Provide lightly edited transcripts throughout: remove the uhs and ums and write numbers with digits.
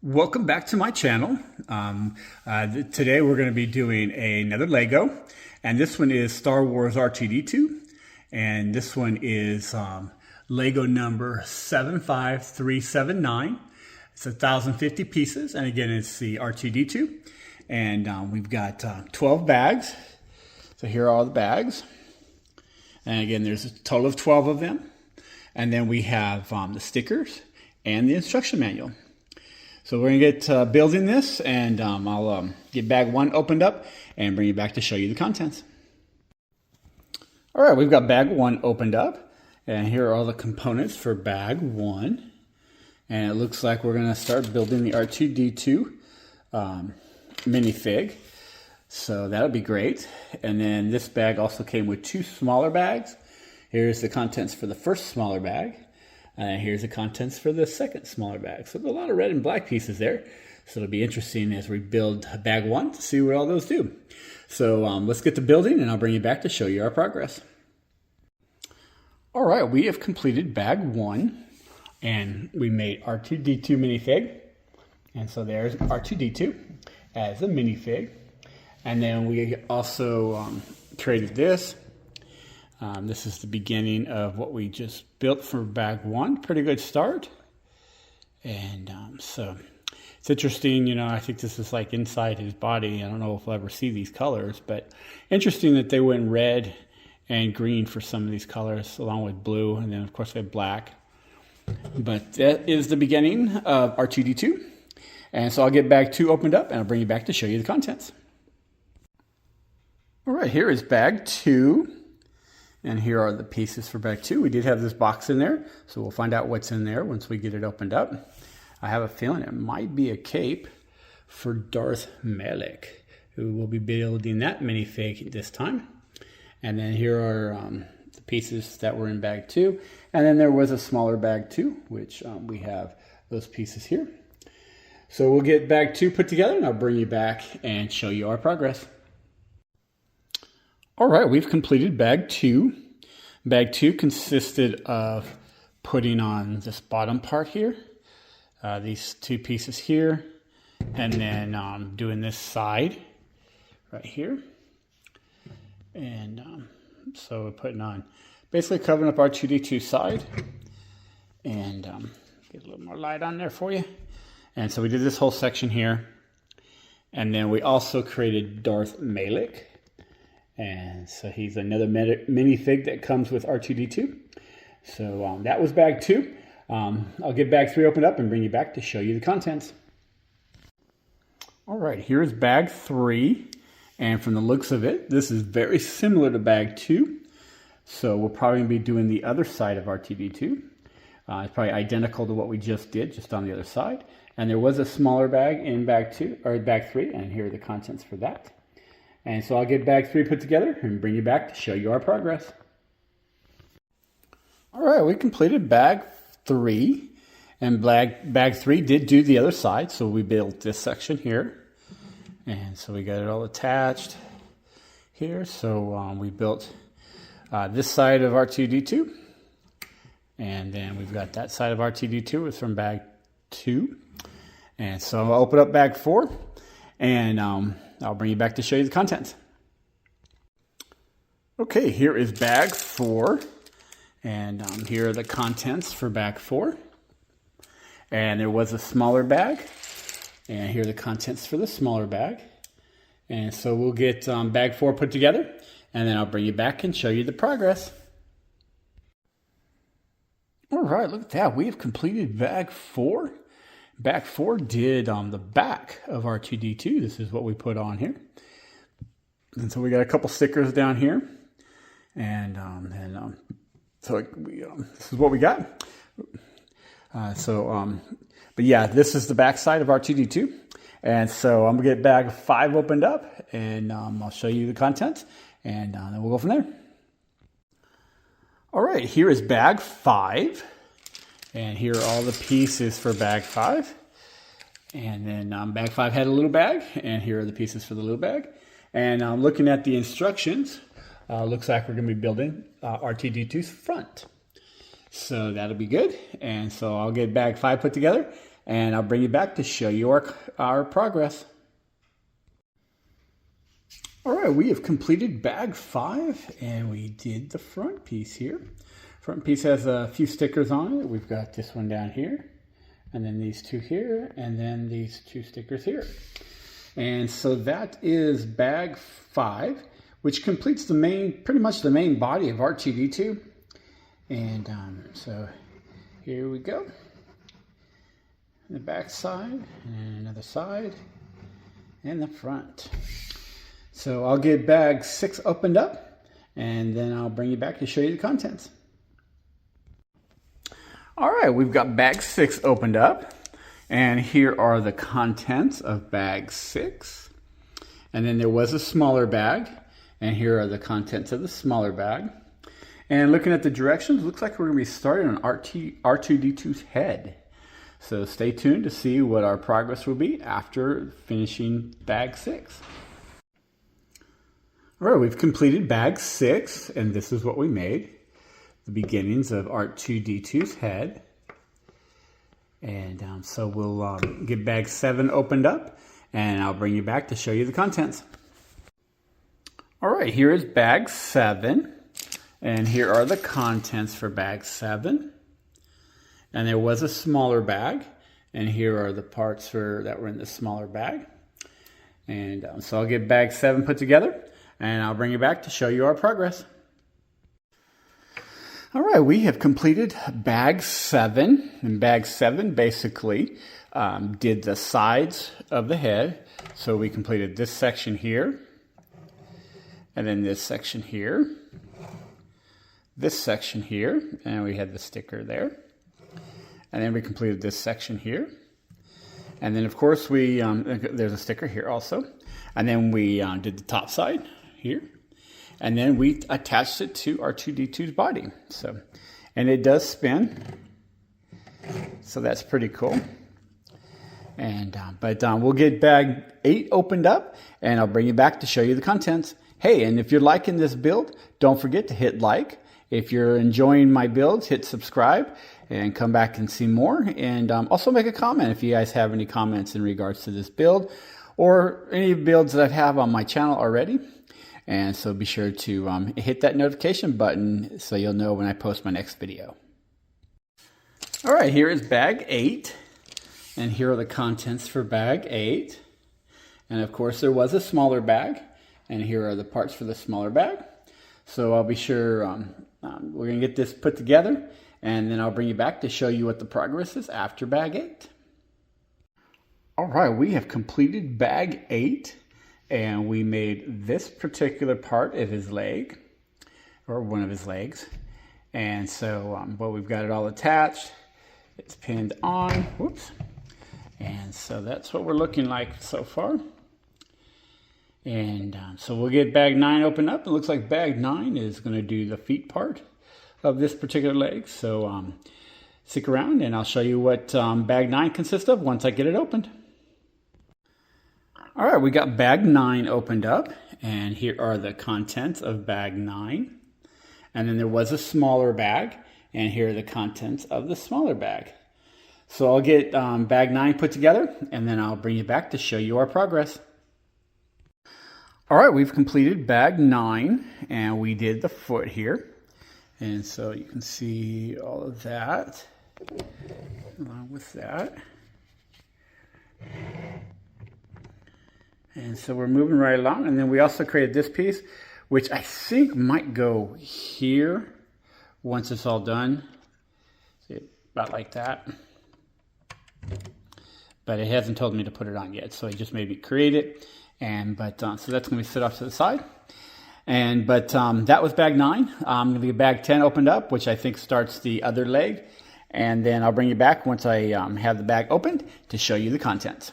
Welcome back to my channel. Today we're going to be doing another Lego, and this one is Star Wars R2D2, and this one is Lego number 75379. It's 1,050 pieces, and again it's the R2D2, and we've got 12 bags. So here are all the bags, and again there's a total of 12 of them, and then we have the stickers and the instruction manual. So we're going to get building this, and I'll get bag one opened up and bring you back to show you the contents. All right, we've got bag one opened up, and here are all the components for bag one. And it looks like we're going to start building the R2D2 minifig. So that'll be great. And then this bag also came with two smaller bags. Here's the contents for the first smaller bag. Here's the contents for the second smaller bag. So there's a lot of red and black pieces there. So it'll be interesting as we build bag one to see what all those do. So let's get to building, and I'll bring you back to show you our progress. All right, we have completed bag one, and we made R2D2 minifig. And so there's R2D2 as a minifig. And then we also created this. This is the beginning of what we just built for bag one. Pretty good start. And so it's interesting, you know, I think this is like inside his body. I don't know if we'll ever see these colors, but interesting that they went red and green for some of these colors, along with blue, and then of course they have black. But that is the beginning of R2D2. And so I'll get bag two opened up, and I'll bring you back to show you the contents. All right, here is bag two. And here are the pieces for bag two. We did have this box in there, so we'll find out what's in there once we get it opened up. I have a feeling it might be a cape for Darth Malak, who will be building that minifig this time. And then here are the pieces that were in bag two. And then there was a smaller bag two, which we have those pieces here. So we'll get bag two put together, and I'll bring you back and show you our progress. All right, we've completed bag two. Bag two consisted of putting on this bottom part here, these two pieces here, and then doing this side right here. And so we're putting on, basically covering up our R2D2 side, and get a little more light on there for you. And so we did this whole section here, and then we also created Darth Malak. And so he's another minifig that comes with R2D2. So that was bag two. I'll get bag three opened up and bring you back to show you the contents. All right, here's bag three. And from the looks of it, this is very similar to bag two. So we're probably going to be doing the other side of R2D2. It's probably identical to what we just did, just on the other side. And there was a smaller bag in bag two, or bag three, and here are the contents for that. And so I'll get bag three put together and bring you back to show you our progress. All right, we completed bag three, and bag three did do the other side. So we built this section here, and so we got it all attached here. So we built this side of R2D2, and then we've got that side of R2D2 is from bag two. And so I'll open up bag four, and I'll bring you back to show you the contents. Okay, here is bag four, and here are the contents for bag four. And there was a smaller bag, and here are the contents for the smaller bag. And so we'll get bag four put together, and then I'll bring you back and show you the progress. All right, look at that. We have completed bag four. Bag four did the back of R2D2. This is what we put on here. And so we got a couple stickers down here. And this is what we got. But yeah, this is the back side of R2D2. And so I'm going to get bag five opened up, and I'll show you the contents, and then we'll go from there. All right, here is bag five. And here are all the pieces for bag five. And then bag five had a little bag, and here are the pieces for the little bag. And looking at the instructions, looks like we're going to be building R2D2's front. So that'll be good. And so I'll get bag five put together, and I'll bring you back to show you our progress. All right, we have completed bag 5, and we did the front piece here. Front piece has a few stickers on it. We've got this one down here, and then these 2 here, and then these 2 stickers here. And so that is bag 5, which completes pretty much the main body of R2D2. And so here we go. The back side, and another side, and the front. So I'll get bag 6 opened up, and then I'll bring you back to show you the contents. All right, we've got bag 6 opened up, and here are the contents of bag 6. And then there was a smaller bag, and here are the contents of the smaller bag. And looking at the directions, looks like we're going to be starting on R2D2's head. So stay tuned to see what our progress will be after finishing bag 6. All right, we've completed bag 6, and this is what we made. The beginnings of R2D2's head. And so we'll get bag 7 opened up, and I'll bring you back to show you the contents. All right, here is bag 7, and here are the contents for bag 7. And there was a smaller bag, and here are the parts that were in the smaller bag. And so I'll get bag 7 put together, and I'll bring you back to show you our progress. All right, we have completed bag 7, and bag 7 basically did the sides of the head. So we completed this section here, and then this section here, this section here, and we had the sticker there. And then we completed this section here. And then of course there's a sticker here also. And then we did the top side here. And then we attached it to R2D2's body. So, and it does spin. So that's pretty cool. And we'll get bag 8 opened up, and I'll bring you back to show you the contents. Hey, and if you're liking this build, don't forget to hit like. If you're enjoying my builds, hit subscribe and come back and see more. And also make a comment if you guys have any comments in regards to this build or any builds that I have on my channel already. And so be sure to hit that notification button so you'll know when I post my next video. All right, here is bag 8. And here are the contents for bag 8. And of course there was a smaller bag. And here are the parts for the smaller bag. So I'll be sure we're going to get this put together, and then I'll bring you back to show you what the progress is after bag 8. All right, we have completed bag 8, and we made this particular part of his leg, or one of his legs. And so, we've got it all attached. It's pinned on. Whoops. And so that's what we're looking like so far. And so we'll get bag 9 opened up. It looks like bag 9 is going to do the feet part of this particular leg. So stick around and I'll show you what bag 9 consists of once I get it opened. All right, we got bag 9 opened up, and here are the contents of bag 9. And then there was a smaller bag, and here are the contents of the smaller bag. So I'll get bag 9 put together, and then I'll bring you back to show you our progress. All right, we've completed bag 9, and we did the foot here. And so you can see all of that along with that. And so we're moving right along. And then we also created this piece, which I think might go here once it's all done. See, about like that. But it hasn't told me to put it on yet, so it just made me create it. So that's going to be set off to the side. That was bag 9. I'm going to get bag 10 opened up, which I think starts the other leg. And then I'll bring you back once I have the bag opened to show you the contents.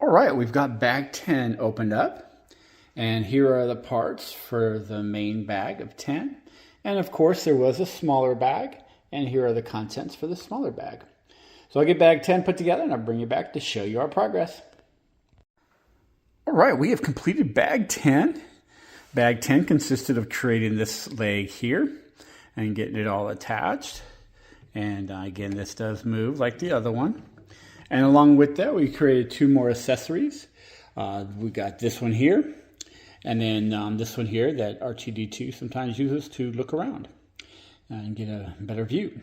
All right, we've got bag 10 opened up. And here are the parts for the main bag of 10. And of course, there was a smaller bag. And here are the contents for the smaller bag. So I'll get bag 10 put together, and I'll bring you back to show you our progress. All right, we have completed bag 10. Bag 10 consisted of creating this leg here and getting it all attached. And again, this does move like the other one. And along with that, we created 2 more accessories. We got this one here, and then this one here that R2D2 sometimes uses to look around and get a better view.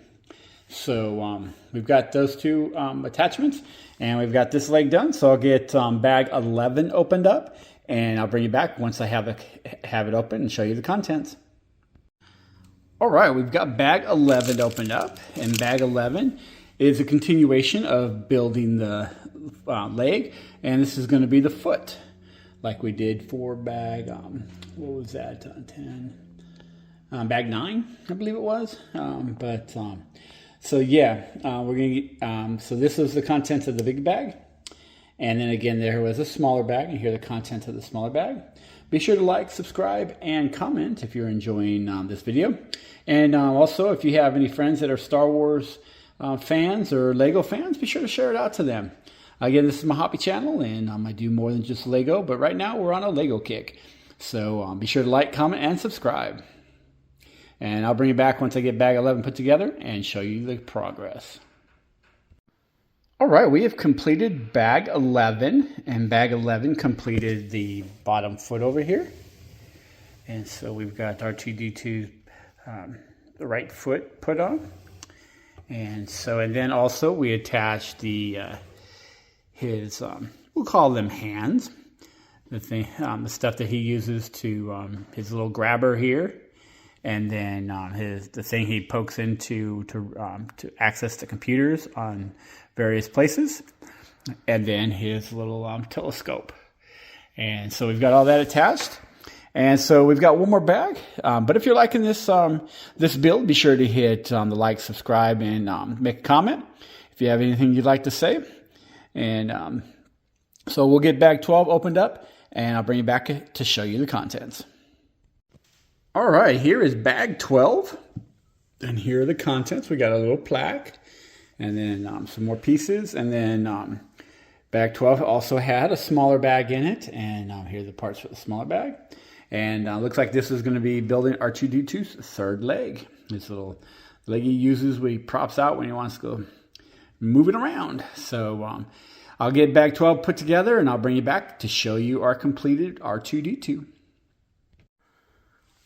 So we've got those 2 attachments, and we've got this leg done. So I'll get bag 11 opened up, and I'll bring you back once I have it open and show you the contents. All right, we've got bag 11 opened up, and bag 11 is a continuation of building the leg, and this is going to be the foot, like we did for bag, what was that, 10? Bag 9, I believe it was. So yeah, we're going to get, so this is the contents of the big bag. And then again, there was a smaller bag, and here are the contents of the smaller bag. Be sure to like, subscribe, and comment if you're enjoying this video. And also, if you have any friends that are Star Wars fans or Lego fans, be sure to share it out to them. Again, this is my hobby channel, and I do more than just Lego, but right now we're on a Lego kick. So be sure to like, comment, and subscribe. And I'll bring you back once I get bag 11 put together and show you the progress. All right, we have completed bag 11, and bag 11 completed the bottom foot over here. And so we've got R2D2 the right foot put on. And then also we attached the his we'll call them hands, the stuff that he uses to his little grabber here, and then the thing he pokes into to access the computers on various places, and then his little telescope. And so we've got all that attached. And so we've got one more bag. But if you're liking this this build, be sure to hit the like, subscribe, and make a comment if you have anything you'd like to say. And so we'll get bag 12 opened up, and I'll bring you back to show you the contents. All right, here is bag 12, and here are the contents. We got a little plaque, and then some more pieces, and then bag 12 also had a smaller bag in it, and here are the parts for the smaller bag. And looks like this is going to be building R2D2's 3rd leg. This little leg he uses when he props out when he wants to go moving around. So I'll get bag 12 put together, and I'll bring you back to show you our completed R2D2.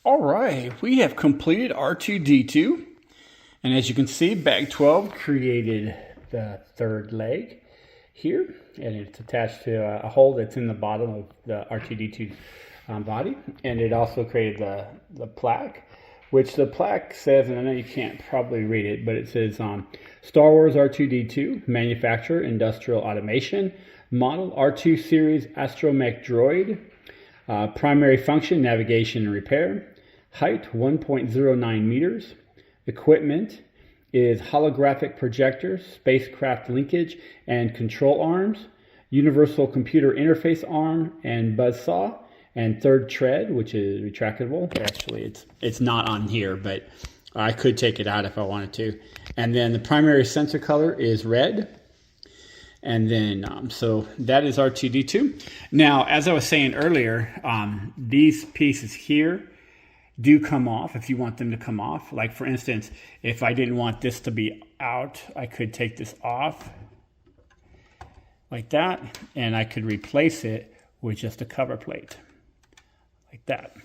All right, we have completed R2D2. And as you can see, bag 12 created the 3rd leg here, and it's attached to a hole that's in the bottom of the R2D2 body. And it also created the plaque, which the plaque says, and I know you can't probably read it, but it says Star Wars R2D2, manufacturer, industrial automation, model R2 series astromech droid, primary function, navigation and repair, height 1.09 meters, equipment is holographic projector, spacecraft linkage and control arms, universal computer interface arm and buzzsaw, and 3rd tread, which is retractable. Actually, it's not on here, but I could take it out if I wanted to. And then the primary sensor color is red. And then, so that is R2D2. Now, as I was saying earlier, these pieces here do come off if you want them to come off. Like, for instance, if I didn't want this to be out, I could take this off like that, and I could replace it with just a cover plate. Like that.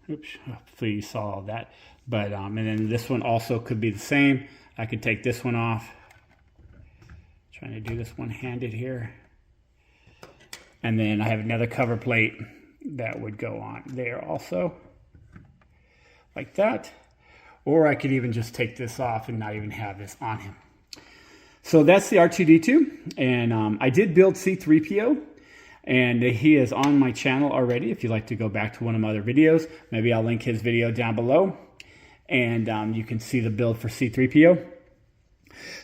Oops, hopefully you saw all that. But and then this one also could be the same. I could take this one off. Trying to do this one-handed here. And then I have another cover plate that would go on there also. Like that. Or I could even just take this off and not even have this on him. So that's the R2D2. And I did build C-3PO. And he is on my channel already. If you'd like to go back to one of my other videos, maybe I'll link his video down below. And you can see the build for C-3PO.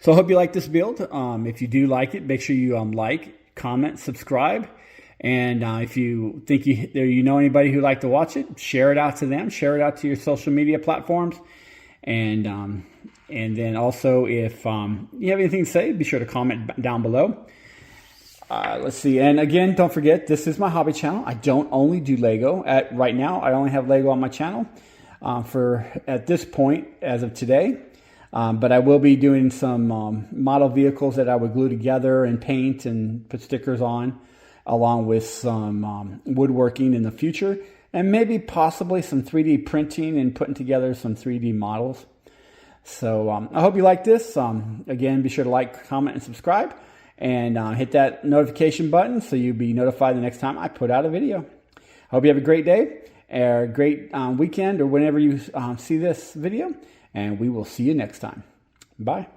So I hope you like this build. If you do like it, make sure you like, comment, subscribe. And if you think you know anybody who'd like to watch it, share it out to them. Share it out to your social media platforms. And then also, if you have anything to say, be sure to comment down below. Let's see. And again, don't forget, this is my hobby channel. I don't only do Lego. Right now, I only have Lego on my channel. At this point, as of today, But I will be doing some model vehicles that I would glue together and paint and put stickers on, along with some woodworking in the future, and maybe possibly some 3D printing and putting together some 3D models. So I hope you like this. Again, be sure to like, comment, and subscribe, and hit that notification button so you'll be notified the next time I put out a video. I hope you have a great day, or a great weekend, or whenever you see this video, and we will see you next time. Bye.